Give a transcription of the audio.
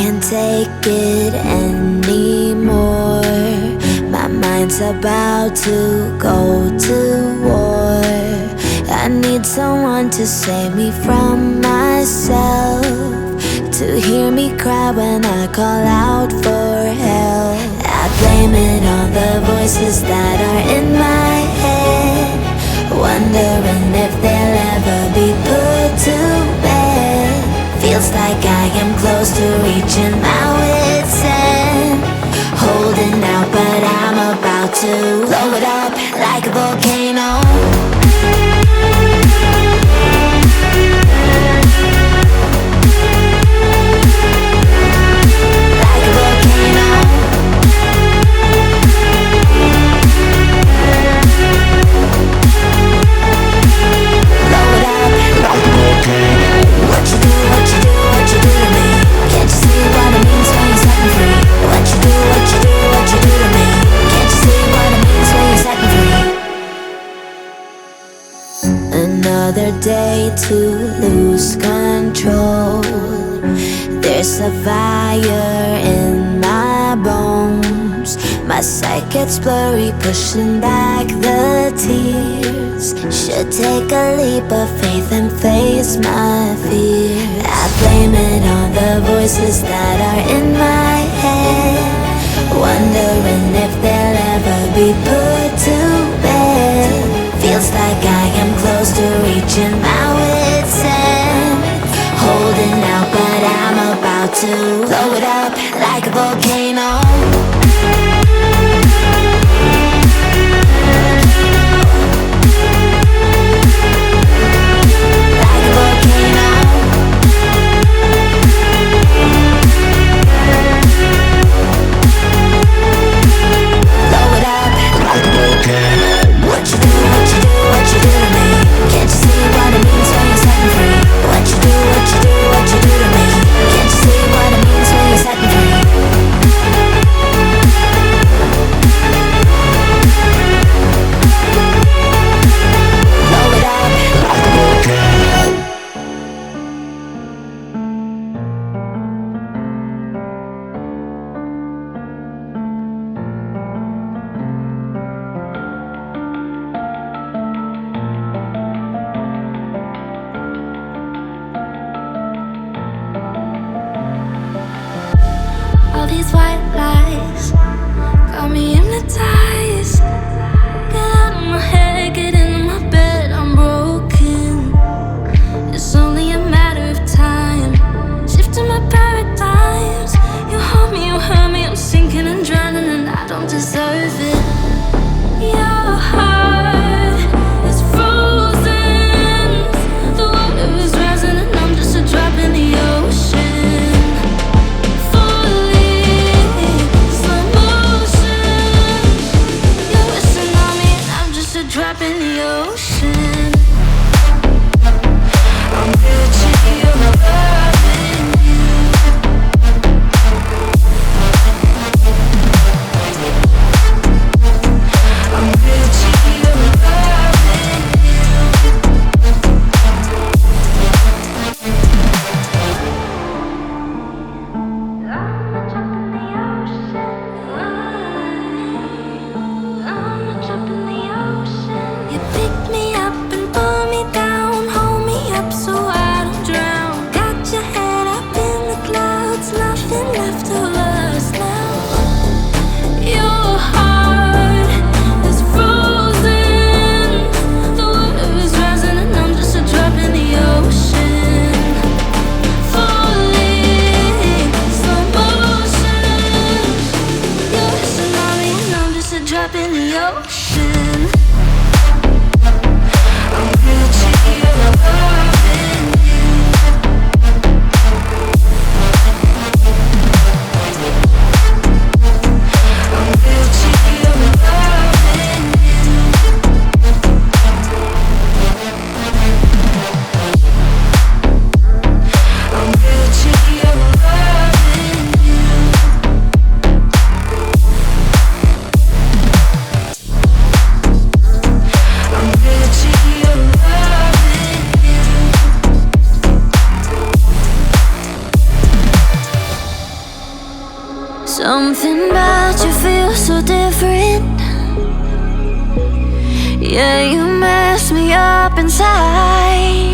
can't take it anymore. My mind's about to go to war. I need someone to save me from myself, to hear me cry when I call out for help. I blame it on the voices that are in my head, wondering if they'll ever be put to bed. Feels like I am close to reaching my wit's end, holding out but I'm about to blow it up like a volcano. Another day to lose control. There's a fire in my bones. My sight gets blurry, pushing back the tears. Should take a leap of faith and face my fear. I blame it on the voices that are in my head, wondering if they'll ever be put to bed. Feels like I am close to reaching my wit's end, holding out but I'm about to blow it up like a volcano. Like a volcano. Blow it up like a volcano. What you do, what you do, what you do to me? Can't you see what it means when you're setting free? What you do, what you do, what you do to me? Can't you see what it means when you're setting free? Blow it up like a volcano. All these white lies got me hypnotized. Get out of my head, get into my bed, I'm broken. It's only a matter of time, shifting my paradigms. You hold me, you hurt me, I'm sinking and drowning and I don't deserve it. Your heart is frozen, the water is rising and I'm just a drop in the ocean. Drop in the ocean. I'm guilty of loving you. I'm guilty of loving you. I'm a drop in the ocean. I'm a drop in the ocean. You pick me up and pull me down, hold me up so I don't drown. Got your head up in the clouds, nothing left of us now. Your heart is frozen, the water is rising and I'm just a drop in the ocean. Falling, slow motion. You're a tsunami and I'm just a drop in the ocean. I'm guilty of loving you. I'm guilty of loving you. I'm guilty of loving you. Something about you feels so different. Yeah, you mess me up inside.